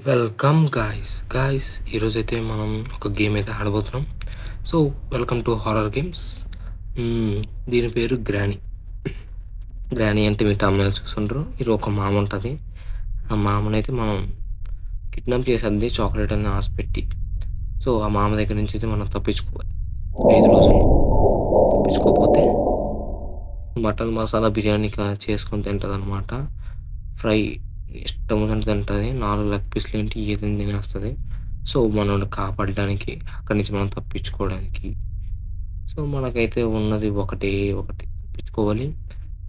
Welcome guys ఈరోజైతే మనం ఒక గేమ్ అయితే ఆడబోతున్నాం. So welcome to horror games. దీని పేరు గ్రానీ. గ్రానీ అంటే మీరు తమిళ చూస్తుంటారు. ఇది ఒక మామ ఉంటుంది. ఆ మామనైతే మనం కిడ్నాప్ చేసేది చాక్లెట్ అని ఆశ పెట్టి. సో ఆ మామ దగ్గర నుంచి అయితే మనం తప్పించుకోవాలి 5 రోజులు. తప్పించుకోకపోతే మటన్ మసాలా బిర్యానీ చేసుకొని తింటుంది అనమాట. ఫ్రై ఇష్టం ఉన్నట్టు తింటుంది. 4 లెగ్ పీస్లు ఏంటి ఏదైనా తినేస్తుంది. సో మనల్ని కాపాడడానికి అక్కడి నుంచి మనం తప్పించుకోవడానికి సో మనకైతే ఉన్నది ఒకటి తప్పించుకోవాలి.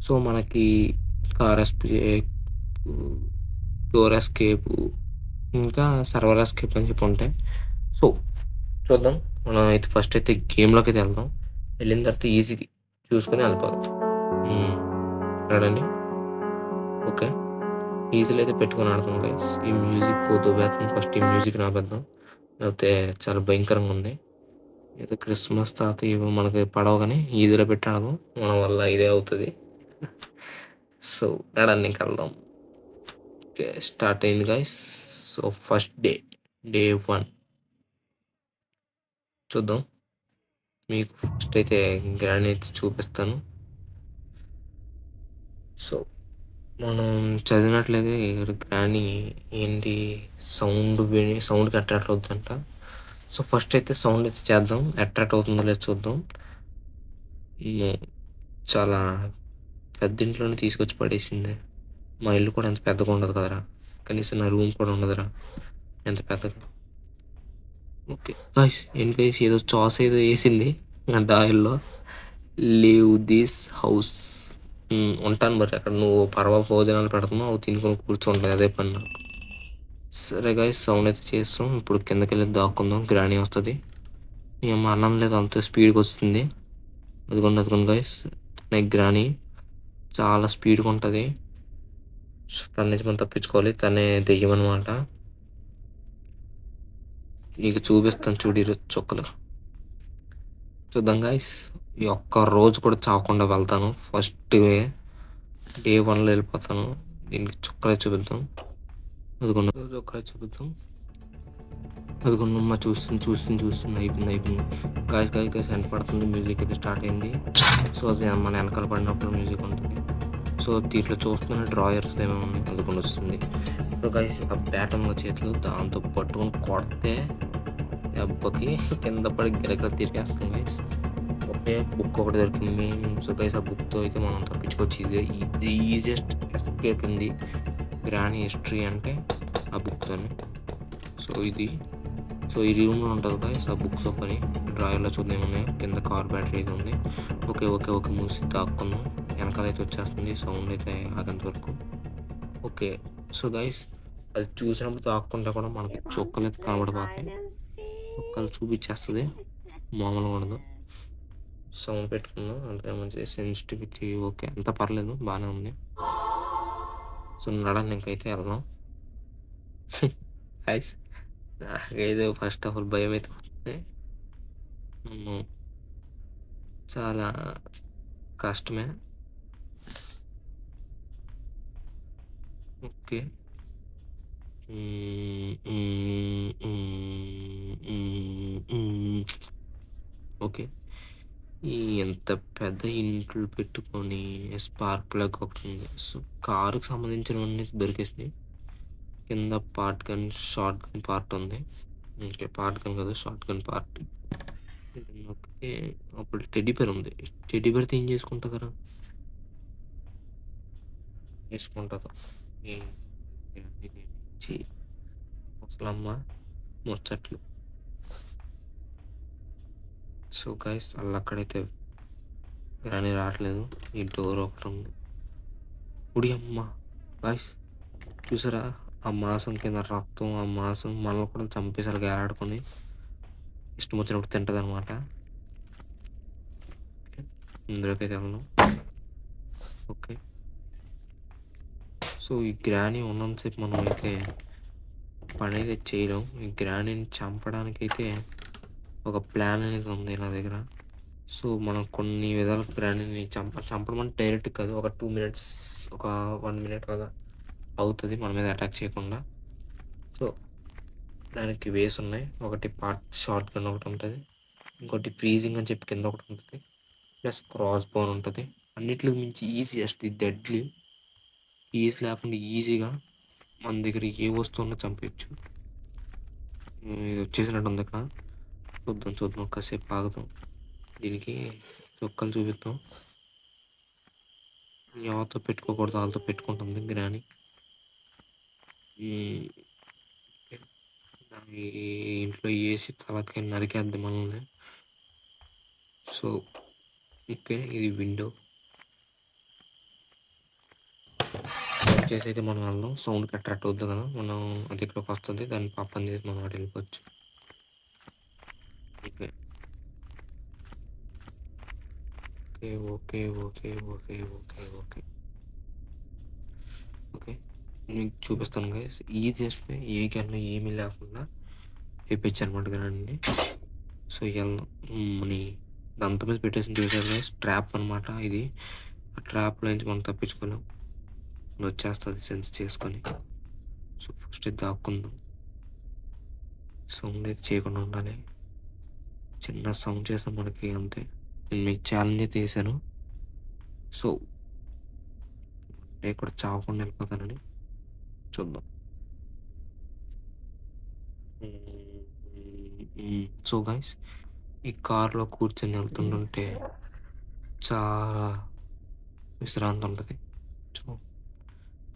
సో మనకి కార్ ఎస్కేప్, డోర్ ఎస్కేప్, ఇంకా సర్వర్ ఎస్కేప్ అని చెప్పి ఉంటాయి. సో చూద్దాం. మనం అయితే ఫస్ట్ అయితే గేమ్లోకి అయితే వెళ్దాం. వెళ్ళిన తర్వాత ఈజీది చూసుకొని వెళ్ళిపోదాం. రాడండి. ఓకే, ఈజీలో అయితే పెట్టుకొని ఆడతాం గైస్. ఈ మ్యూజిక్ దొబ్బేస్తాం. ఫస్ట్ ఈ మ్యూజిక్ నాపేద్దాం, లేకపోతే చాలా భయంకరంగా ఉంది. ఏదో క్రిస్మస్ తాత ఇవి మనకి పడవ కానీ ఈజీలో పెట్టి ఆడదాం. మన వల్ల ఇదే అవుతుంది. సో నడానికి వెళ్దాం. ఓకే, స్టార్ట్ అయింది గైస్. సో ఫస్ట్ డే 1 చూద్దాం. మీకు ఫస్ట్ అయితే గ్రాండ్ అయితే చూపిస్తాను. సో మనం చదివినట్లయితే గ్రాని ఏంటి సౌండ్కి అట్రాక్ట్ అవుతుందంట. సో ఫస్ట్ అయితే సౌండ్ అయితే చేద్దాం. అట్రాక్ట్ అవుతుందో లేదో చూద్దాం. చాలా పెద్ద ఇంట్లోనే తీసుకొచ్చి పడేసింది. మా ఇల్లు కూడా ఎంత పెద్దగా ఉండదు కదరా. కనీసం నా రూమ్ కూడా ఉండదురా ఎంత పెద్దగా. ఓకే గాయ్స్, ఏంటి గైస్ ఏదో చాస్ ఏదో వేసింది ఆ డాయిల్లో. Leave this house. ఉంటాను మరి అక్కడ. నువ్వు భోజనాలు పెడుతున్నావు, అవి తినుకొని కూర్చోండి, అదే పని నాకు. సరే గాయస్, సౌండ్ అయితే చేస్తాం. ఇప్పుడు కిందకి వెళ్ళి దాక్కుందాం. గ్రానీ వస్తుంది. నీ అమ్మ అన్నం లేదు, అంత స్పీడ్గా వస్తుంది. అదిగోండి గాయస్, తనే గ్రానీ. చాలా స్పీడ్గా ఉంటుంది. తన నుంచి మనం తప్పించుకోవాలి. తనే దెయ్యం అనమాట. నీకు చూపిస్తాను చూడు ఈరోజు చుక్కలు. చూద్దాం గాయస్. ఈ ఒక్క రోజు కూడా చావకుండా వెళ్తాను. ఫస్ట్ డే 1లో వెళ్ళిపోతాను. దీనికి చుక్కలే చూపిద్దాం. అదిగొన్న రోజు ఒక్కరే చూపిద్దాం. అదిగొన్నమ్మ చూస్తుంది. అయిపోయింది. గాయస్ ఎంట పడుతుంది. మ్యూజిక్ అయితే స్టార్ట్ అయింది. సో అది మన వెనకాల పడినప్పుడు మ్యూజిక్ ఉంటుంది. సో దీంట్లో చూస్తున్న డ్రాయర్స్ ఏమేమి ఉన్నాయి, అదిగొని వస్తుంది. సో గాయస్ ఆ బ్యాట్ ఉన్న చేతులు దాంతో పట్టుకొని కొడితే దెబ్బకి కింద పడి గిరగిర తిరిగేస్తుంది గైస్. ఓకే, బుక్ ఒకటి దొరికింది. సో గైస్ ఆ బుక్తో అయితే మనం తప్పించుకోవచ్చు. ఇది ఈజియెస్ట్ ఎస్కేప్ ఉంది గ్రానీ హిస్టరీ అంటే ఆ బుక్తోనే. సో ఈ రూమ్లో ఉంటుంది గైస్ ఆ బుక్తో పని. డ్రాయర్లో చూద్దాం ఏమున్నాయి. కింద కార్ బ్యాటరీ అయితే ఉంది. ఓకే మూసి దాక్కున్నాం. వెనకాల అయితే వచ్చేస్తుంది. సౌండ్ అయితే ఆగంత వరకు. ఓకే, సో గైస్ అది చూసినప్పుడు దాక్కుంటే కూడా మనకి చుక్కలు అయితే కనబడిపోతాయి. చుక్కలు చూపించేస్తుంది. మామూలుగా ఉండదు. సౌండ్ పెట్టుకుందాం. అంతే మంచి సెన్సిటివిటీ. ఓకే, అంత పర్లేదు, బాగానే ఉంది. సో నడడానికి అయితే వెళ్దాం. గైస్ నాకైతే ఫస్ట్ ఆఫ్ ఆల్ భయం అయితే వస్తుంది. చాలా కష్టమే. ఓకే, ఓకే, ఈ ఎంత పెద్ద ఇంట్లో పెట్టుకొని స్పార్క్ ప్లగ్ ఒకటి ఉంది. సో కారుకి సంబంధించినవన్నీ దొరికేసినాయి. కింద షార్ట్ గన్ పార్ట్ ఉంది. ఓకే, పార్ట్ గన్ కదా, షార్ట్ గన్ పార్ట్. ఓకే, అప్పుడు టెడ్డీ బేర్ ఉంది. టెడ్డీ బేర్తో ఏం చేసుకుంటుందరా? చేసుకుంటుందా ముసలమ్మ ముచ్చట్లు. సో గైస్ అలా అక్కడైతే కానీ రావట్లేదు. ఈ డోర్ ఒకటి ఉంది. ఉడి అమ్మ గాయస్, చూసారా ఆ మాంసం కింద రక్తం. ఆ మాంసం మనల్ని కూడా చంపేసారు గాలాడుకొని. ఇష్టం వచ్చినప్పుడు తింటుంది అనమాట. ఇందులోకైతే వెళ్దాం. ఓకే, సో ఈ గ్రానీ ఉన్నంతసేపు మనం అయితే పని అయితే చేయలేం. ఈ గ్రానీని చంపడానికి అయితే ఒక ప్లాన్ అనేది ఉంది నా దగ్గర. సో మనం కొన్ని విధాల గ్రానీని చంపడం అంటే డైరెక్ట్ కాదు. ఒక 2 మినిట్స్, ఒక 1 మినిట్ అలా అవుతుంది మన మీద అటాక్ చేయకుండా. సో దానికి వేస్ ఉన్నాయి. ఒకటి షార్ట్ గన్ ఒకటుంటది. ఇంకోటి ఫ్రీజింగ్ అని చెప్పి కింద ఒకటుంటది. ప్లస్ క్రాస్ బోన్ ఉంటది. అన్నిట్లికి మించి ఈజియెస్ట్ డెడ్లీ కీస్ లేకుండా ఈజీగా మన దగ్గర ఏ వస్తువున్నా చంపేయచ్చు. ఇది వచ్చేసినట్టుంది ఇక్కడ. చూద్దాం కాసేపు ఆగుదాం. దీనికి చొక్కాలు చూపిద్దాం. ఎవరితో పెట్టుకోకూడదు వాళ్ళతో పెట్టుకుంటుంది గ్రాని. ఈ ఇంట్లో ఏసి తలకాయ నరికేద్ది మనల్ని. సో ఓకే, ఇది విండో. సౌండ్ చేసి అయితే మనం వెళ్దాం. సౌండ్కి అట్రాక్ట్ అవుద్ది కదా, మనం అది ఇక్కడికి వస్తుంది. దాన్ని పప్పని చేసి మనం అటు వెళ్ళిపోవచ్చు. Okay okay okay okay okay okay okay మీకు చూపిస్తాను గైస్. ఈజియెస్ట్ ఏ గన్ను ఏమీ లేకుండా వేపించి అనమాట గ్రాండ్ని. సో వెళ్దాం. మనీ దంత మీద పెట్టేసి చూసారు గైస్, ట్రాప్ అనమాట ఇది. ఆ ట్రాప్లో నుంచి మనం తప్పించుకోలేం, వచ్చేస్తుంది సెన్స్ చేసుకొని. సో ఫస్ట్ ఇది దాక్కుందాం. సౌండ్ అయితే చేయకుండా ఉండాలి. చిన్న సౌండ్ చేసాం మనకి అంతే. నేను మీకు ఛాలెంజ్ అయితే వేసాను. సో నేను కూడా చావకుండా వెళ్ళిపోతానని చూద్దాం. సో గైస్, ఈ కార్లో కూర్చొని వెళ్తుంటుంటే చాలా విశ్రాంతి ఉంటుంది. సో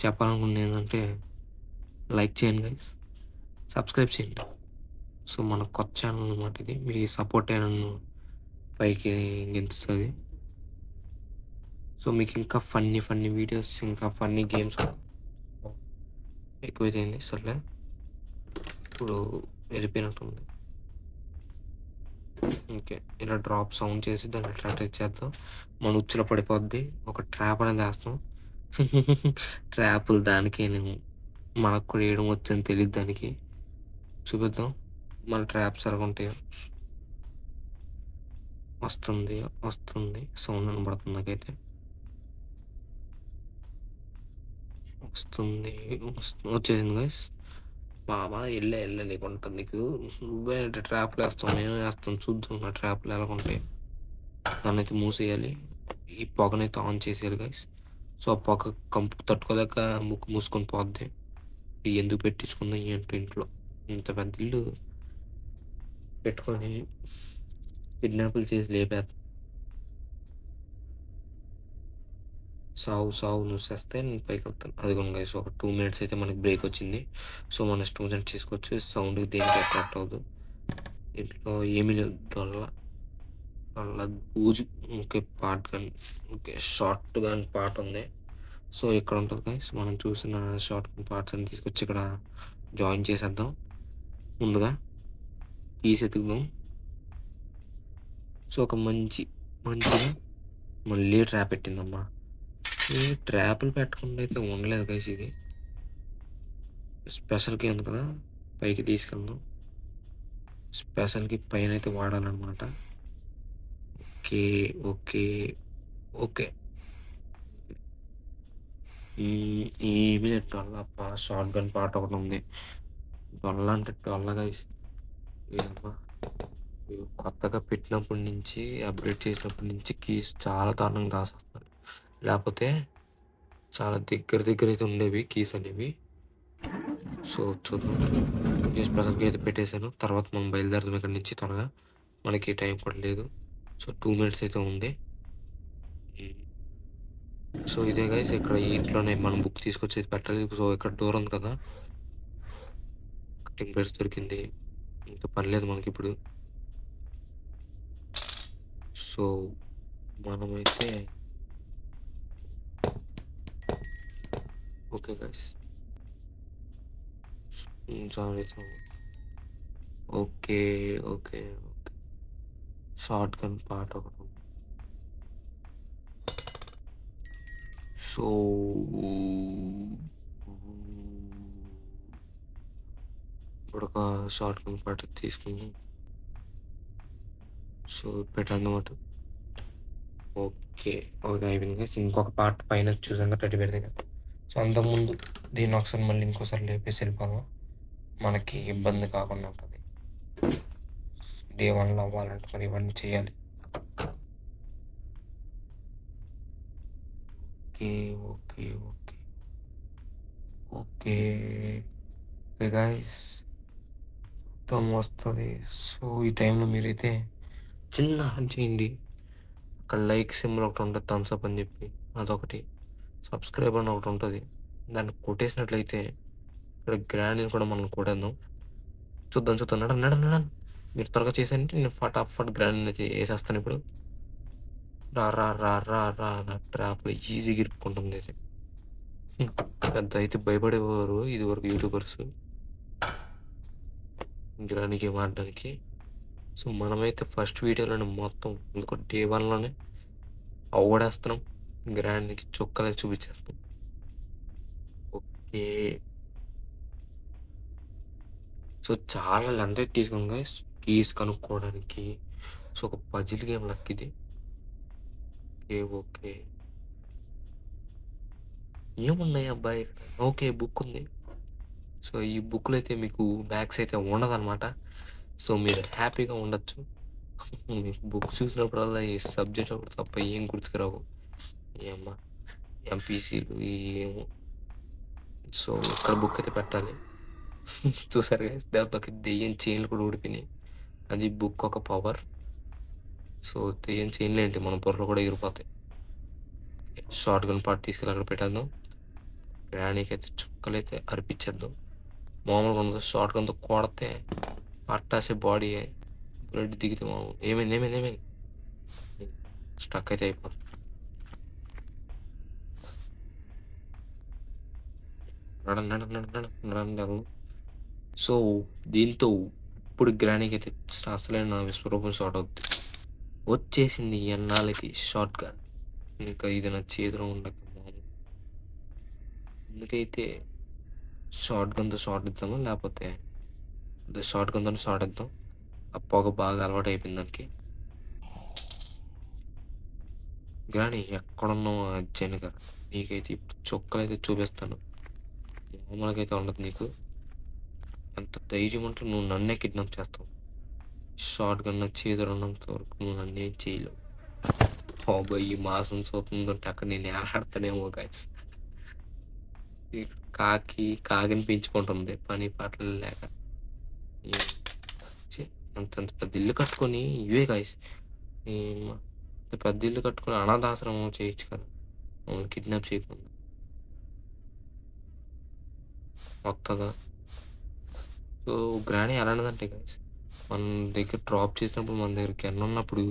చెప్పాలనుకున్నది ఏంటంటే, లైక్ చేయండి గైస్, సబ్స్క్రైబ్ చేయండి. సో మన కొత్త ఛానల్ అనమాట ఇది. మీ సపోర్ట్ నన్ను పైకి గెంతుతుంది. సో మీకు ఇంకా ఫన్నీ వీడియోస్, ఇంకా ఫన్నీ గేమ్స్ ఎక్కువైతే సర్లే. ఇప్పుడు వెళ్ళిపోయినట్టుంది. ఓకే, ఇలా డ్రాప్ సౌండ్ చేసి దాన్ని అట్రాక్ట్ చేద్దాం. మన ఉచ్చులో పడిపోద్ది. ఒక ట్రాప్ అనేది వేస్తాం. ట్రాపులు దానికే, మనకు కూడా వేయడం వచ్చని తెలియదు దానికి. చూపిద్దాం మన ట్రాప్స్ ఎలాగ ఉంటాయో. వస్తుంది సౌండ్ వినబడుతుంది నాకైతే. వచ్చేసింది గైస్. బాబా వెళ్ళే నీకు ఉంటుంది. నీకు నువ్వే ట్రాప్లు వేస్తావు, నేను వేస్తాను. చూద్దాం నా ట్రాప్లు ఎలా ఉంటాయి. దాన్ని అయితే మూసేయాలి. ఈ పొగనైతే ఆన్ చేసేయాలి గైస్. సో ఆ పొగ కంపు తట్టుకోలేక ముక్కు మూసుకొని పోద్ది. ఎందుకు పెట్టించుకుందాం ఏంటో ఇంట్లో ఇంత పెద్ద ఇల్లు పెట్టుకొని కిడ్నాపులు చేసి లేపేద్దాం. సావు నువ్వు చేస్తే నేను పైకి వెళ్తాను. అదిగోండి గైస్, ఒక 2 minutes అయితే మనకి బ్రేక్ వచ్చింది. సో మన ఇష్టం వచ్చినట్టు చేసుకోవచ్చు. సౌండ్ దేనికి అట్రాక్ట్ అవ్వదు. ఇంట్లో ఏమీ లేదు, డొల్ల బూజు. Okay, part gun. Okay, short gun part ఉంది. సో ఇక్కడ ఉంటుంది గైస్, మనం చూసిన షార్ట్ గన్ పార్ట్స్ అని తీసుకొచ్చి ఇక్కడ జాయిన్ చేసేద్దాం. ముందుగా తీసెతుకుదాం. సో ఒక మంచిగా మళ్ళీ ట్రాప్ పెట్టిందమ్మా. ఈ ట్రాప్లు పెట్టకుండా అయితే ఉండలేదు గైస్. ఇది స్పెషల్కి ఉంది కదా, పైకి తీసుకెళ్దాం. స్పెషల్కి పైన అయితే వాడాలన్నమాట. ఓకే ఓకే ఓకే ఏమీ లేదు. డొల్ల షార్ట్ గన్ పార్ట్ ఒకటి ఉంది. డొల్ల అంటే డొల్ల గైస్. కొత్తగా పెట్టినప్పటి నుంచి, అప్డేట్ చేసినప్పటి నుంచి కీస్ చాలా దారుణంగా దాసేస్తారు. లేకపోతే చాలా దగ్గర అయితే ఉండేవి కీస్ అనేవి. సో చూద్దాం. స్పెషల్గా అయితే పెట్టేశాను. తర్వాత మనం బయలుదేరదాం ఇక్కడ నుంచి త్వరగా. మనకి టైం కూడా లేదు. సో 2 minutes అయితే ఉంది. సో ఇదే గైస్, ఇక్కడ ఈ ఇంట్లోనే మనం బుక్ తీసుకొచ్చి పెట్టాలి. సో ఇక్కడ డోర్ ఉంది కదా, కటింగ్ ప్లేట్స్ దొరికింది. ఇంకా పని లేదు మనకి ఇప్పుడు. సో మనమైతే okay guys, sorry okay short gun part ఒకటి. సో ఇప్పుడు ఒక షార్ట్ గన్ పార్ట్ తీసుకుని సో పెట్టాలన్నమాట. ఓకే అయిపోయింది. ఇంకొక పార్ట్ పైన చూసాక రెడీ పెడితే. సో అంతకుముందు దీన్ని ఒకసారి మళ్ళీ ఇంకోసారి లేపేసి వెళ్ళిపోదాం. మనకి ఇబ్బంది కాకుండా ఉంటుంది. డే 1లో అవ్వాలంటే మరి ఇవన్నీ చేయాలి. Okay okay okay okay guys, మొత్తం వస్తుంది. సో ఈ టైంలో మీరైతే చిన్న చేయండి. అక్కడ లైక్ సింబల్ ఒకటి ఉంటుంది, థమ్స్ అప్ అని చెప్పి, అదొకటి. సబ్స్క్రైబ్ అని ఒకటి ఉంటుంది, దాన్ని కొట్టేసినట్లయితే ఇక్కడ గ్రాండ్ని కూడా మనం కొట్టేద్దాం. చూద్దాం చూద్దాం, నడండి. మీరు త్వరగా చేసేయండి, నేను ఫటాఫట్ గ్రాండ్ అయితే వేసేస్తాను ఇప్పుడు. రా రా రా రా రా నా ట్రాప్లో ఈజీగా ఇరుక్కుంటుంది ఇది. పెద్ద అయితే భయపడేవారు ఇది వరకు యూట్యూబర్స్ గ్రాండ్ గేమ్ ఆడడానికి. సో మనమైతే ఫస్ట్ వీడియోలోనే మొత్తం ఎందుకో డే 1లోనే అవడేస్తున్నాం, గ్రాండ్కి చుక్కలే చూపించేస్తాం. ఓకే, సో చాలా లెంత్ తీసుకున్నాం గైస్ కీస్ కనుక్కోవడానికి. సో ఒక పజిల్ గేమ్ లక్ ఇది. ఓకే ఏమున్నాయి అబ్బాయి, ఓకే బుక్ ఉంది. సో ఈ బుక్లో అయితే మీకు బ్యాగ్స్ అయితే ఉండదన్నమాట. సో మీరు హ్యాపీగా ఉండొచ్చు. మీకు బుక్ చూసినప్పుడల్లా ఈ సబ్జెక్ట్ ఒకటి తప్ప ఏం గుర్తుకురావు. ఏమ్మా ఎంపీసీలు ఏమో. సో ఇక్కడ బుక్ అయితే పెట్టాలి. చూసారు కదా, దెబ్బకి దెయ్యం చైన్లు కూడా ఊడిపోయినాయి. అది బుక్ ఒక పవర్. సో దెయ్యం చైన్లు ఏంటి, మన పొరలు కూడా ఎగిరిపోతాయి. షార్ట్ గన్ పార్ట్ తీసుకెళ్ళి అక్కడ పెట్టేద్దాం. గ్రానీకి అయితే చుక్కలైతే అర్పించేద్దాం. మామూలుగా ఉండదు, షార్ట్ గన్తో కొడితే పట్టాసే బాడీ బ్లడ్ దిగితే మామూలు. ఏమైంది స్టక్ అయితే అయిపోతుంది. నడండి. సో దీంతో ఇప్పుడు గ్రానీకి అయితే అసలైన విశ్వరూపం షార్ట్ అవుతుంది. వచ్చేసింది ఎన్నాళ్ళకి షార్ట్ గన్. ఇంకా ఇది నా చేతిలో ఉండక మామూలు. ఎందుకైతే షార్ట్ గన్తో షార్ట్ ఇద్దామా, లేకపోతే షార్ట్ గన్తో షార్ట్ ఇద్దాం. ఆ పొగ బాగా అలవాటు అయిపోయింది దానికి. గ్రానీ ఎక్కడున్నావు అర్జెంట్గా, నీకైతే ఇప్పుడు చుక్కలు అయితే చూపిస్తాను. మామూలుగా అయితే ఉండదు నీకు. ఎంత ధైర్యం ఉంటే నువ్వు నన్నే కిడ్నాప్ చేస్తావు. షార్ట్ గన్ చేతులు ఉన్నంత వరకు నువ్వు నన్నేం చేయలేవు. బాబోయ్ ఈ మాసం చూస్తుందంటే అక్కడ నేను ఏలాడతానేమో గాయస్. కాకిని పెంచుకుంటుంది పని పాటలు లేక. అంత పెద్ద ఇల్లు కట్టుకొని ఇవే గాయస్, పెద్ద ఇల్లు కట్టుకొని అనాథాశ్రమం చేయొచ్చు కదా, మమ్మల్ని కిడ్నాప్ చేయకుండా. వస్తుందా? సో గ్రానీ ఎలాంటిదంటే గాయస్, మన దగ్గర డ్రాప్ చేసినప్పుడు మన దగ్గర గన్ ఉన్నప్పుడు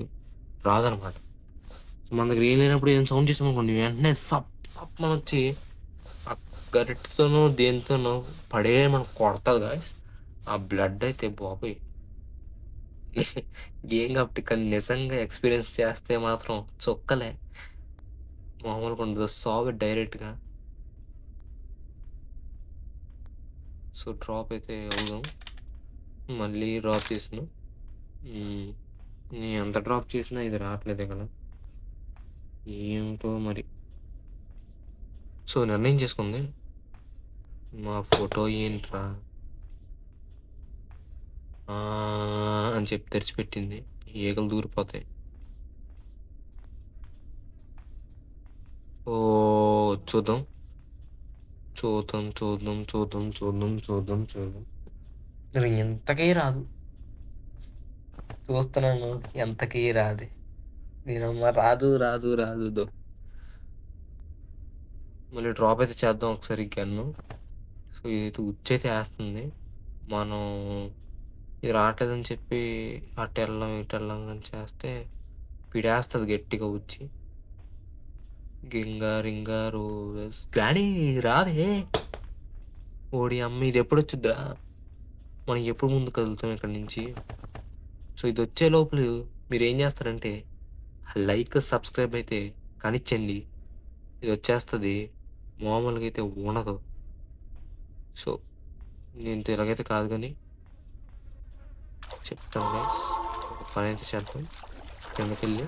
రాదనమాట. సో మన దగ్గర ఏం లేనప్పుడు ఏం సౌండ్ చేసామనుకోండి, వెంటనే సప్ సప్ మనం వచ్చి ఆ గరిటతోనో దేనితోనో పడే మనకు కొడతాది గాయస్. ఆ బ్లడ్ అయితే బాబోయ్ ఏం కాబట్టి, కానీ నిజంగా ఎక్స్పీరియన్స్ చేస్తే మాత్రం చుక్కలే మామూలుగా ఉండదు, సాగు డైరెక్ట్గా. సో డ్రాప్ అయితే అవుదాం. మళ్ళీ డ్రాప్ చేసిన నేను ఎంత డ్రాప్ చేసినా ఇది రావట్లేదు కదా, ఏమిటో మరి. సో నిర్ణయం చేసుకుంది, మా ఫోటో ఏంట్రా అని చెప్పి తెరిచిపెట్టింది. ఈగలు దూరిపోతాయి. ఓ చూద్దాం. ఎంతకీ రాదు, చూస్తున్నాను ఎంతకీ రాదు. నేనమ్మ రాదు. మళ్ళీ డ్రాప్ అయితే చేద్దాం ఒకసారి గన్ను. సో ఇదైతే ఉచ్చైతే వేస్తుంది. మనం ఇది రావట్లేదని చెప్పి అటు వెళ్ళాం కానీ చేస్తే పిడేస్తుంది గట్టిగా వచ్చి. రింగా రోజ్ గ్రానీ రావే. ఓడి అమ్మ, ఇది ఎప్పుడు వచ్చిద్దా, మనం ఎప్పుడు ముందు కదులుతాం ఇక్కడ నుంచి. సో ఇది వచ్చే లోపల మీరు ఏం చేస్తారంటే లైక్ సబ్స్క్రైబ్ అయితే కానిచ్చండి, ఇది వచ్చేస్తుంది. మామూలుగా అయితే ఉండదు. సో నేను ఇలాగైతే కాదు కానీ చెప్తాను గైస్, ఒక పని అయితే చేద్దాం. కిందకి వెళ్ళి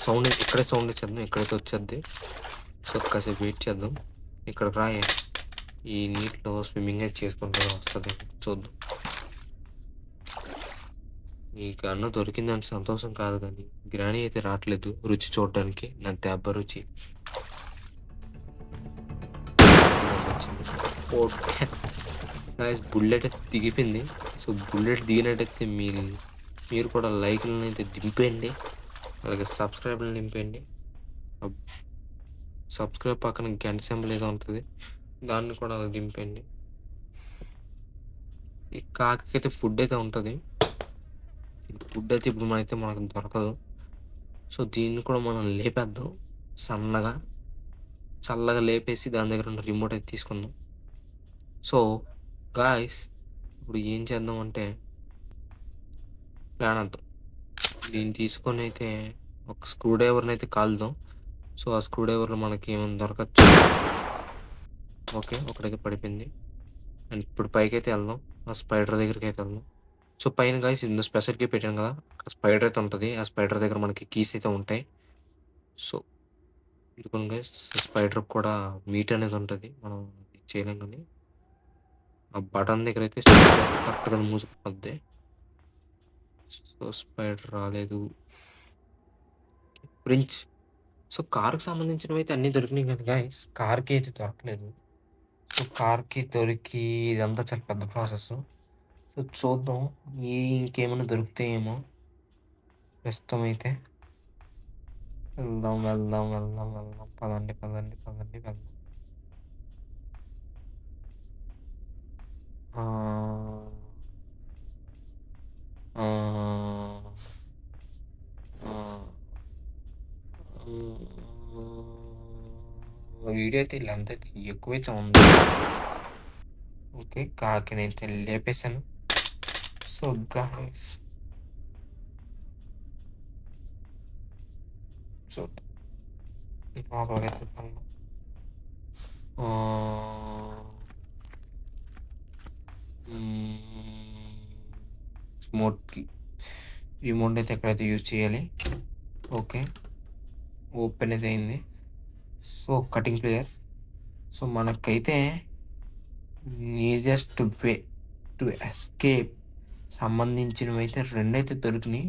సౌండ్ ఇక్కడే సౌండ్ ఇచ్చేద్దాం, ఇక్కడైతే వచ్చేద్ది. సో కాసేపు వెయిట్ చేద్దాం. ఇక్కడ రాయే ఈ నీటిలో స్విమ్మింగ్ అయితే చేసుకుంటే వస్తుంది, చూద్దాం. ఈ గన్ను దొరికిందని సంతోషం కాదు కానీ గ్రానీ అయితే రావట్లేదు రుచి చూడడానికి. నా దెబ్బ రుచి వచ్చింది. ఓకే గాయ్స్, బుల్లెట్ అయితే దిగిపోయింది. సో బుల్లెట్ దిగినట్టయితే మీరు కూడా లైక్లను అయితే దింపేయండి, అలాగే సబ్స్క్రైబ్లను దింపేయండి. సబ్స్క్రైబ్ పక్కన గంట సింబల్ ఏదో ఉంటుంది, దాన్ని కూడా అలా దింపేయండి. ఈ కాకి అయితే ఫుడ్ అయితే ఉంటుంది. ఫుడ్ అయితే ఇప్పుడు మనకు దొరకదు. సో దీన్ని కూడా మనం లేపేద్దాం సన్నగా, చల్లగా లేపేసి దాని దగ్గర ఉన్న రిమోట్ అయితే తీసుకుందాం. సో గాయస్, ఇప్పుడు ఏం చేద్దాం అంటే ప్లాన్ వేద్దాం. దీన్ని తీసుకొని అయితే ఒక స్క్రూ డ్రైవర్ని అయితే కాలుదాం. సో ఆ స్క్రూ డ్రైవర్లో మనకి ఏమైనా దొరకచ్చు. ఓకే, ఒకటైతే పడిపోయింది. అండ్ ఇప్పుడు పైకి అయితే వెళ్దాం, ఆ స్పైడర్ దగ్గరికి అయితే వెళ్దాం. సో పైన గాయస్ ఇందులో స్పెషల్ కీ పెట్టాను కదా, స్పైడర్ అయితే ఉంటుంది. ఆ స్పైడర్ దగ్గర మనకి కీస్ అయితే ఉంటాయి. సో ఎందుకని గైస్, స్పైడర్ కూడా మీట్ అనేది ఉంటుంది, మనం చేయలేం. కానీ ఆ బటన్ దగ్గర అయితే కరెక్ట్గా మూసుకుపోద్ది. సో స్పైడర్ రాలేదు. ఫ్రించ్. సో కార్కి సంబంధించినవి అయితే అన్నీ దొరికినాయి కానీ గైస్ కార్కి అయితే దొరకలేదు. సో కార్కి దొరికి ఇదంతా చాలా పెద్ద ప్రాసెస్. సో చూద్దాం ఇంకేమైనా దొరుకుతాయేమో. ప్రస్తుతం అయితే వెళ్దాం వెళ్దాం వెళ్దాం వెళ్దాం, పదండి పదండి పదండి వెళ్దాం. ఆ, ఆ, ఆ, వీడియో అయితే లెంత్ అయితే ఎక్కువైతే ఉంది. ఓకే, కాకినైతే లేపేశాను. సో గాయ్స్ చూద్దాం లోపలికైతే వెళ్దాం. రిమోట్కి రిమోట్ అయితే ఎక్కడైతే యూజ్ చేయాలి. ఓకే, ఓపెన్ అయితే అయింది. So cutting player. సో మనకైతే ఈజియెస్ట్ వే టు ఎస్కేప్ సంబంధించినవి అయితే రెండైతే దొరికినాయి.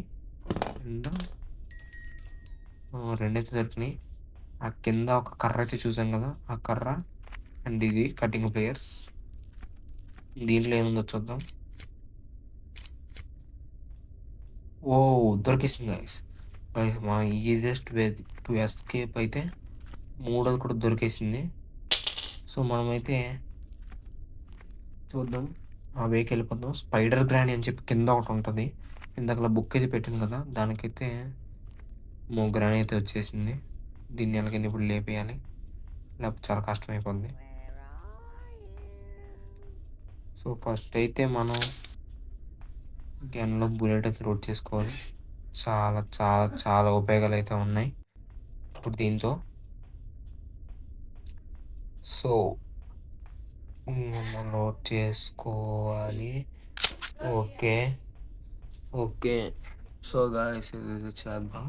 రెండైతే దొరికినాయి. ఆ కింద ఒక కర్ర అయితే చూసాం కదా, ఆ కర్ర అండ్ ఇది కటింగ్ ప్లేయర్స్. దీంట్లో ఏముందో చూద్దాం. ఓ దొరికేసింది గాయస్. మన ఈజియెస్ట్ వే టు ఎస్కేప్ అయితే మూడోది కూడా దొరికేసింది. సో మనమైతే చూద్దాం, ఆ వేకి వెళ్ళిపోద్దాం. స్పైడర్ గ్రానీ అని చెప్పి కింద ఒకటి ఉంటుంది, ఇందాకలా బుక్ అయితే పెట్టింది కదా, దానికైతే గ్రానీ అయితే వచ్చేసింది. దీన్ని ఎలాగైనా ఇప్పుడు లేపేయాలి, లేకపోతే చాలా కష్టమైపోద్ది. సో ఫస్ట్ అయితే మనం గన్లో బుల్లెట్ అయితే లోడ్ చేసుకోవాలి. చాలా చాలా చాలా ఉపయోగాలు అయితే ఉన్నాయి ఇప్పుడు దీంతో. సో లోడ్ చేసుకోవాలి. ఓకే ఓకే, సో గాయస్ ఇది చేద్దాం.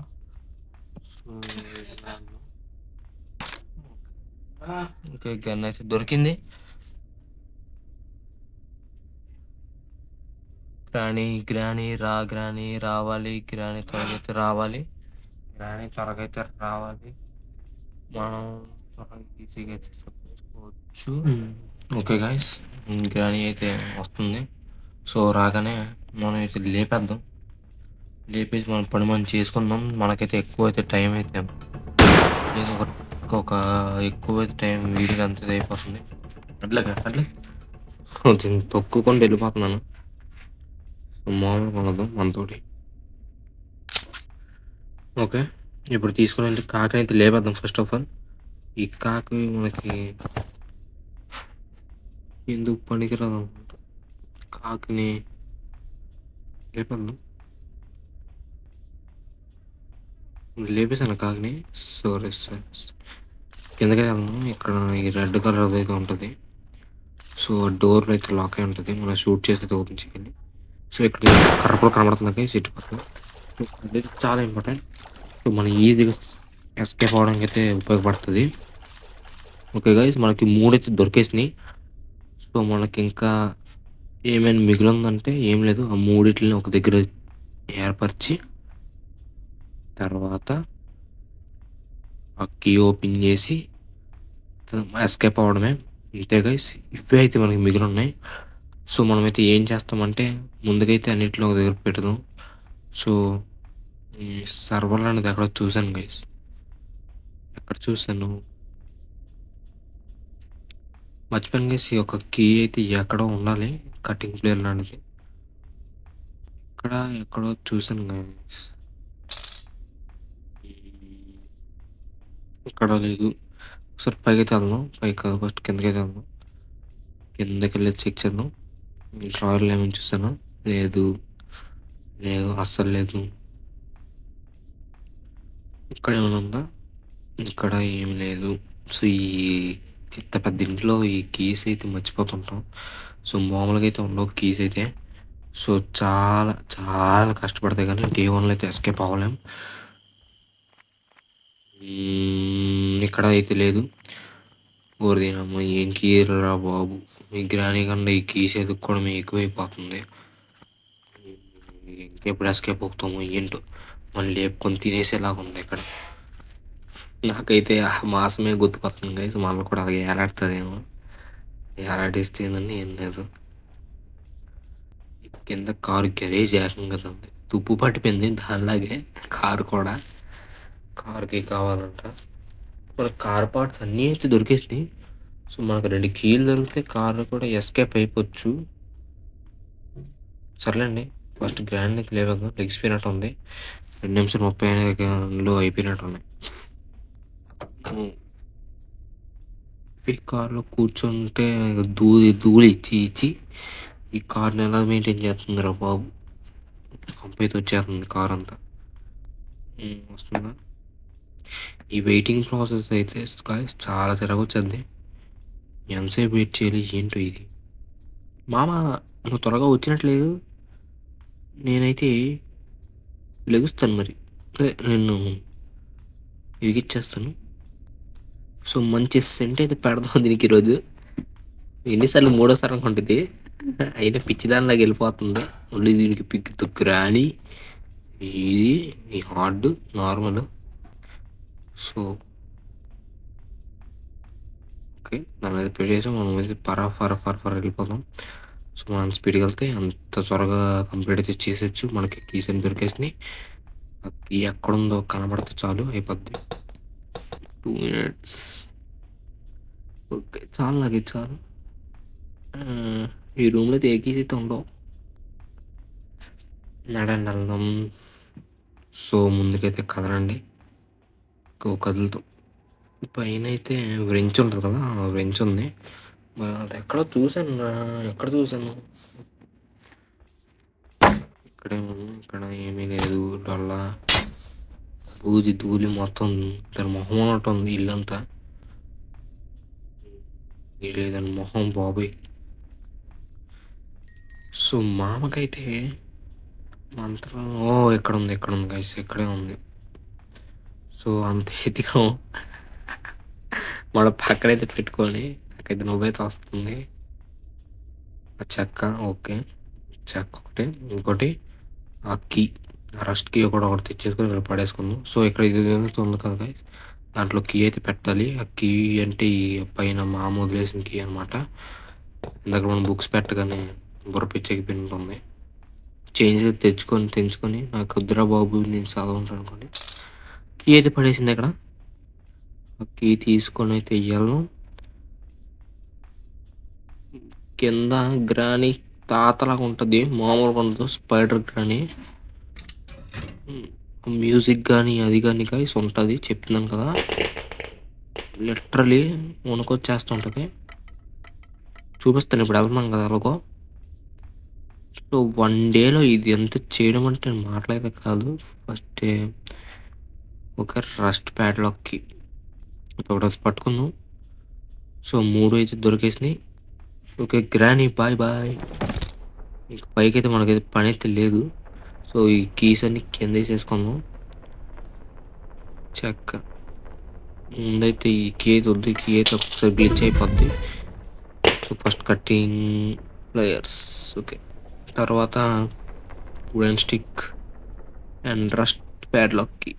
ఓకే, గన్ అయితే దొరికింది. గ్రానీ రావాలి. గ్రానీ త్వరగైతే రావాలి. మనం ఈజీగా అయితే చేసుకోవచ్చు. ఓకే గాయస్, గ్రానీ అయితే వస్తుంది. సో రాగానే మనం అయితే లేపేద్దాం. లేపేసి మన పని మనం చేసుకుందాం. మనకైతే ఎక్కువ అయితే టైం అయితే ఒక ఎక్కువైతే టైం వీడియో అంత అయిపోతుంది. అట్లాగే తొక్కుకొని వెళ్ళిపోతున్నాను. మామూలుగా ఉండదు మనతోటి. ఓకే, ఇప్పుడు తీసుకుని వెళ్ళి కాకిని అయితే లేపేద్దాం. ఫస్ట్ ఆఫ్ ఆల్ ఈ కాకి మనకి ఎందుకు పనికిరాదు అనుకుంటా. కాకిని లేపేద్దాం. లేపేసాను కాకిని. సారీ కిందకి వెళ్దాం. ఇక్కడ ఈ రెడ్ కలర్ అయితే ఉంటుంది. సో డోర్ అయితే లాక్ అయి ఉంటుంది, మనం షూట్ చేసి అయితే ఓపెన్ చేయాలి. సో ఇక్కడ కర్రపూల కనబడుతుంది సిటీ పక్కన. అది చాలా ఇంపార్టెంట్. సో మనం ఈజీగా ఎస్కేప్ అవడానికి అయితే ఉపయోగపడుతుంది. ఓకే గైస్, మనకి 3 అయితే దొరికేసినాయి. సో మనకింకా ఏమైనా మిగిలిందంటే ఏం లేదు. ఆ మూడిటిని ఒక దగ్గర ఏర్పరిచి తర్వాత ఆ కీ ఓపెన్ చేసి ఎస్కేప్ అవ్వడమే. అంతే గైస్, ఇవే అయితే మనకి మిగిలిన్నాయి. సో మనమైతే ఏం చేస్తామంటే ముందుకైతే అన్నిటిలో ఒక దగ్గర పెడదాం. సో ఈ సర్వర్లు అనేది ఎక్కడ చూశాను గైస్, ఎక్కడ చూశాను మర్చిపోయాను గైస్. ఈ యొక్క కీ అయితే ఎక్కడో ఉండాలి, కటింగ్ ప్లేయర్ లాంటిది. ఎక్కడో చూశాను గైస్, ఇక్కడ లేదు. ఒకసారి పైకి అయితే వెళ్దాం. పైకి కాదు, ఫస్ట్ కిందకైతే వెళ్దాం. కిందకి వెళ్ళి చెక్ చేద్దాం. డ్రాయర్లు ఏమైనా చూసాను, లేదు లేదు, అస్సలు లేదు. ఇక్కడ ఏమైనా ఉందా, ఇక్కడ ఏమి లేదు. సో ఈ ఇంత పెద్ద ఇంట్లో ఈ కీస్ అయితే మర్చిపోతుంటాం. సో మామూలుగా అయితే ఉండవు కీస్ అయితే. సో చాలా చాలా కష్టపడతాయి కానీ డే వన్లో అయితే ఎస్కేప్ అవ్వలేం. ఇక్కడ అయితే లేదు. ఊరిదేనమ్మా, ఏం కీరా బాబు, మీ గ్రానీ కన్నా ఈ కీస్ ఎదుక్కోవడం ఎక్కువైపోతుంది. ఇంకెప్పుడు ఎస్కేప్ అవుతాము ఏంటో, మళ్ళీ లేపుకొని తినేసేలాగా ఉంది ఇక్కడ. నాకైతే ఆ మాసమే గుర్తుకొస్తుంది గైస్, మళ్ళీ కూడా అలాగే ఏలాడుతుందేమో. ఏలాడిస్తేనని ఏం లేదు. కింద కారు గెరేజ్ ఏకంగా ఉంది, తుప్పు పట్టిపోయింది. దానిలాగే కారు కూడా, కారుకి కావాలంట. మనకు కార్ పార్ట్స్ అన్నీ అయితే దొరికేసినాయి. సో మనకు 2 కీలు దొరికితే కారు కూడా ఎస్కేప్ అయిపోవచ్చు. సర్లేండి, ఫస్ట్ గ్రాండ్ అయితే లేవగా లెగిసిపోయినట్టు ఉంది. 2 నిమిషాలు 35లో అయిపోయినట్టు ఉన్నాయి. ఈ కార్లో కూర్చుంటే ధూళి ఇచ్చి ఇచ్చి ఈ కార్ని ఎలా మెయింటైన్ చేస్తుందిరా బాబు. కంపైతే వచ్చేస్తుంది కార్ అంతా. వస్తుందా? ఈ వెయిటింగ్ ప్రాసెస్ అయితే చాలా తిరగొచ్చింది. ఎంతసేపు వెయిట్ చేయాలి ఏంటో ఇది. మామ, నువ్వు త్వరగా వచ్చినట్లేదు. నేనైతే లెగుస్తాను మరి, నిన్ను ఇరిగిచ్చేస్తాను. సో మంచి సెంట్ అయితే పెడదాం దీనికి ఈరోజు. ఎన్నిసార్లు, మూడోసారి అనుకుంటుంది, అయినా పిచ్చిదానిలాగా వెళ్ళిపోతుంది. మళ్ళీ దీనికి పిక్ గ్రాని, ఇది ఈ హార్డ్ నార్మల్. సో ఓకే, దాని మీద పెట్టేసి మనం అయితే ఫర్ వెళ్ళిపోతాం. సో మనం స్పీడ్కి వెళ్తే అంత త్వరగా కంప్లీట్ అయితే చేసేచ్చు. మనకి కీస్ అని దొరికేసినాయి. ఆ కీ ఎక్కడుందో కనబడితే చాలు, అయిపోద్ది. 2 minutes. ఓకే, చాలు, నాకు ఇది చాలు. ఈ రూమ్లో అయితే ఏ కీస్ అయితే ఉండవు. నడండి వెళ్దాం. సో ముందుకైతే కదలండి, కదులుతాం. పైన అయితే వ్రెంచ్ ఉంటుంది కదా, ఆ వ్రెంచ్ ఉంది. మరి అది ఎక్కడో చూశాను, ఎక్కడ చూశాను, ఇక్కడేముంది, ఇక్కడ ఏమీ లేదు. డొల్లా బూజి ధూళి మొత్తం దాని మొహం ఉన్నట్టు ఉంది ఇల్లంతా. లేదని మొహం బాబోయ్. సో మామకైతే మంత్రం ఎక్కడ ఉంది గైస్, ఇక్కడే ఉంది. సో అంత ఎతిగా మన పక్కనైతే పెట్టుకొని నాకైతే నువ్వైతే వస్తుంది. ఆ చెక్క, ఓకే, చెక్క ఒకటి, ఇంకోటి ఆ కీ, ఆ రస్ట్ కీ కూడా ఒకటి తెచ్చేసుకొని ఇక్కడ పడేసుకుందాం. సో ఇక్కడ ఇది ఉంది కదా గైస్, దాంట్లో కీ అయితే పెట్టాలి. ఆ కీ అంటే ఈ పైన మామ వదిలేసిన కీ అనమాట. ఇందాక మనం బుక్స్ పెట్టగానే బుర్రపిచ్చెకి ఉంటుంది. చేంజ్ తెంచుకొని నాకు వద్దురా బాబు నేను చదవంటాను అనుకోండి, కీ అయితే పడేసింది ఇక్కడ. ఆ కీ తీసుకొని అయితే వెయ్యాలను. కింద గ్రాని తాతలాగా ఉంటుంది, మామూలుగా ఉండదు, స్పైడర్ గ్రాని. మ్యూజిక్ కానీ అది కానీ గైస్ ఉంటుంది, చెప్తున్నాను కదా, లిటరలీ వణుకొచ్చేస్తుంటుంది. చూపిస్తాను, ఇప్పుడు వెళ్తున్నాం కదా అలాగో. సో 1 డేలో ఇది ఎంత చేయడం అంటే మాట్లాడేది కాదు. ఫస్ట్ ఒక రస్ట్ ప్యాడ్లాక్కి ఒకటి పట్టుకుందాం. సో 3 అయితే దొరికేసినాయి. Okay Granny, bye bye. ఇంక పైకి అయితే మనకైతే పని అయితే లేదు. సో ఈ కీస్ అన్ని కింద వేసేసుకుందాం. చెక్క ముందైతే ఈ కీ అయితే వద్దు, ఈ కీ అయితే ఒకసారి గ్లిచ్ అయిపోద్ది. So first cutting players. Okay, తర్వాత వుడెన్ స్టిక్ అండ్ రస్ట్ ప్యాడ్లాక్కి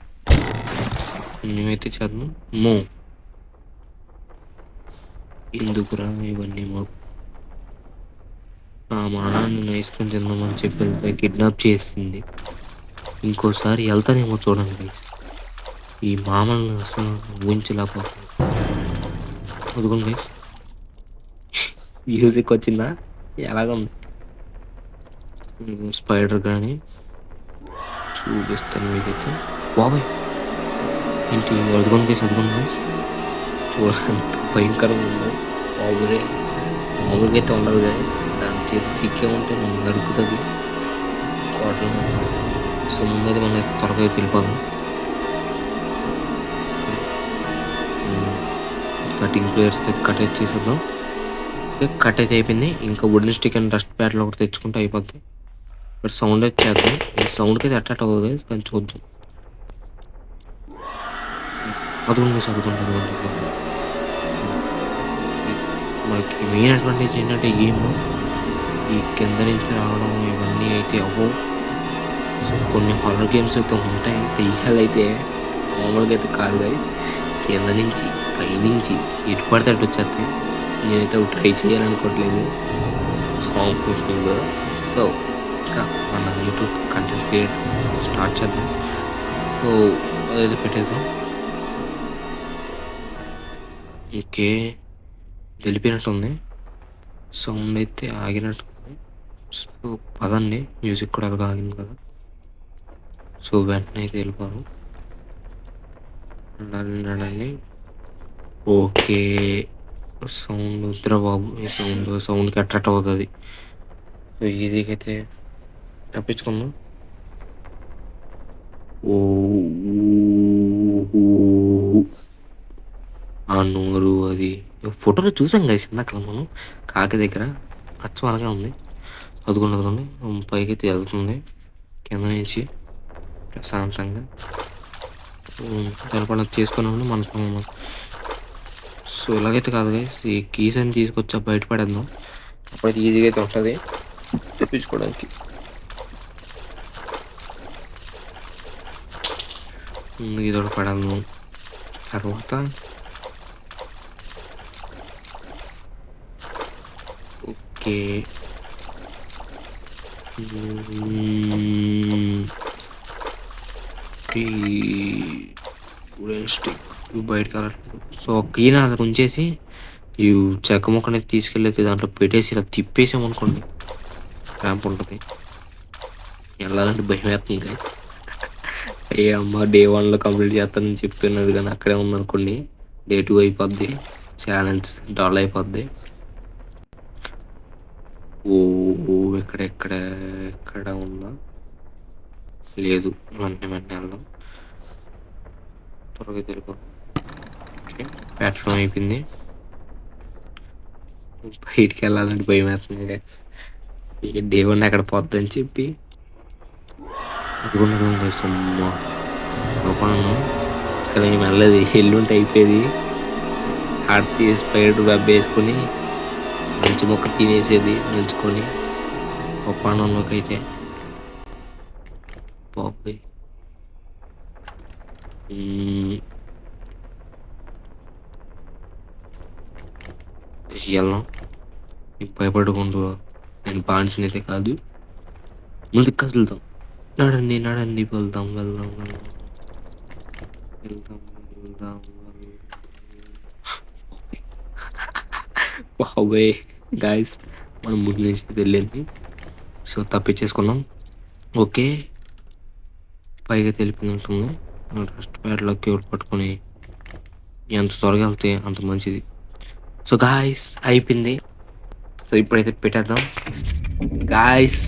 మేమైతే చదువు మో ఎందుకురా ఇవన్నీ మాకు. నా మానాన్ని ఐస్ క్రీమ్ తిందామని చెప్పి కిడ్నాప్ చేసింది. ఇంకోసారి వెళ్తానేమో చూడండి గైస్. ఈ మామల్ని అసలు ఊహించలేకపోతున్నాను. అదిగోండి గైస్, మ్యూజిక్ వచ్చిందా? ఎలాగుంది? స్పైడర్ కానీ చూపిస్తాను మీకైతే. బాబాయ్ ఏంటి? అదిగోండి గైస్, అదిగోండి గైస్, చూడండి భయంకరంగా ఉంది. బాబురే మామూలుగా అయితే ఉండదు కానీ దాని చేతి చిక్కే ఉంటే నరుకుతుంది కోటలు. సో ముందైతే మనం అయితే త్వరగా తెలిపాను. కటింగ్ ప్లేయర్స్ అయితే కట్ అయితే చేసేద్దాం. కట్ అయితే అయిపోయింది. ఇంకా వుడెన్ స్టిక్ అండ్ డస్ట్ ప్యాడ్లు ఒకటి తెచ్చుకుంటే అయిపోద్ది. బట్ సౌండ్ అయితే చేద్దాం. ఈ సౌండ్కి అయితే అట్రాక్ట్ అవ్వదు కానీ చూద్దాం. అదుగుండి చదువుకుంటుంది. మనకి మెయిన్ అడ్వాంటేజ్ ఏంటంటే గేమ్ ఈ కింద నుంచి రావడం ఇవన్నీ అయితే అవ్వవు. సో కొన్ని హారర్ గేమ్స్ అయితే ఉంటాయి, దెయ్యాలు అయితే మామూలుగా అయితే కాదు గైస్. కింద నుంచి పైనుంచి ఎటు పడితే అటు వచ్చేస్తాయి. నేనైతే ట్రై చేయాలనుకోవట్లేదు హార్మ్ఫుల్గా. సో ఇంకా మన యూట్యూబ్ కంటెంట్ క్రియేట్ స్టార్ట్ చేద్దాం. సో అదైతే పెట్టేసాం. ఓకే, తెలిపినట్టుంది. సౌండ్ అయితే ఆగినట్టుంది. సో పదండి, మ్యూజిక్ కూడా అలాగా ఆగింది కదా. సో వెంటనే అయితే వెళ్ళిపోను. నడాలి. ఓకే, సౌండ్ వద్దురా బాబు. ఈ సౌండ్కి అట్రాక్ట్ అవుతుంది. సో ఈజీగా అయితే తప్పించుకున్నాం. ఓ ఆ నోరు అది ఫోటోలో చూసాం కదా ఇందాక మనం కాకి దగ్గర. అచ్చం అలాగే ఉంది. అదుకున్నది పైకి అయితే వెళ్తుంది కింద నుంచి ప్రశాంతంగా. తెలపడం చేసుకున్నాము మన. సో ఇలాగైతే కాదు గైస్, ఈ కీస్ అని తీసుకొచ్చా బయటపడేద్దాం. అప్పుడైతే ఈజీగా అయితే ఉంటుంది తెప్పించుకోవడానికి. ఇదొకటి పడేద్దాం. తర్వాత ఓకే, వుడెన్ స్టిక్ బయటకు వెళ్ళట్లేదు. సో ఈయన అలా ఉంచేసి ఈ చెక్క ముక్కని తీసుకెళ్ళి దాంట్లో పెట్టేసి ఇలా తిప్పేసామనుకోండి ర్యాంప్ ఉంటుంది. వెళ్ళాలంటే భయం వేస్తుంది గైస్. ఏ అమ్మ డే 1లో కంప్లీట్ చేస్తానని చెప్తున్నది కానీ అక్కడే ఉందనుకోండి డే 2 అయిపోద్ది. ఛాలెంజ్ డల్ అయిపోద్ది. ఓ ఎక్కడ ఉందా? లేదు, వెంటనే వెళ్దాం. త్వరగా తెలిపోతాం. ఓకే, ప్లాట్ఫామ్ అయిపోయింది. బయటికి వెళ్ళాలంటే భయం వేస్తుంది గైస్. ఇక డే 1 ఎక్కడ పోద్దని చెప్పి అనుకున్నాను. సొమ్మ అనుకున్నాను కానీ వెళ్ళదు. ఎల్లుంటే అయిపోయేది. ఆర్తి స్పైడర్ వెబ్ వేసుకొని మంచి మొక్క తినేసేది నంచుకొని పప్పానంలోకి అయితే. బాబాయ్ వెళ్ళాం. భయపడకుండా నేను బాన్స్ని అయితే కాదు, ముందుకు కదులుతాం. నడండి వెళ్దాం. బాబాయ్ గాయస్, మనం ముందు నుంచి వెళ్ళింది. సో తప్పించేసుకున్నాం. ఓకే, పైగా తెలిపినట్టుంది. డస్ట్ ప్యాడ్లోకి ఎవరు పట్టుకొని ఎంత త్వరగా వెళ్తే అంత మంచిది. సో గాయస్ అయిపోయింది. సో ఇప్పుడైతే పెట్టేద్దాం గాయస్.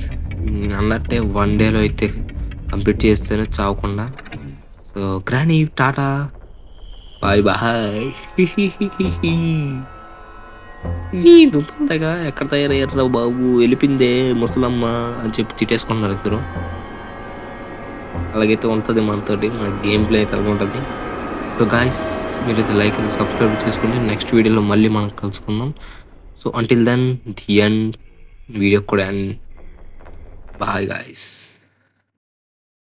అన్నట్టే 1 డేలో అయితే కంప్లీట్ చేస్తేనే చావకుండా. So Granny tata bye. దుంపంతగా ఎక్కడ తయారయ్యారు బాబు, వెళ్ళిపోయిందే ముసలమ్మ అని చెప్పి తిట్టేసుకుంటున్నారు ఇద్దరు. అలాగైతే ఉంటుంది మనతోటి, మన గేమ్ ప్లే అయితే అలా ఉంటుంది. సో గాయస్, మీరైతే లైక్ అయితే సబ్స్క్రైబ్ చేసుకోండి. నెక్స్ట్ వీడియోలో మళ్ళీ మనం కలుసుకుందాం. So until then the end video కూడా ఎండ్. Bye guys.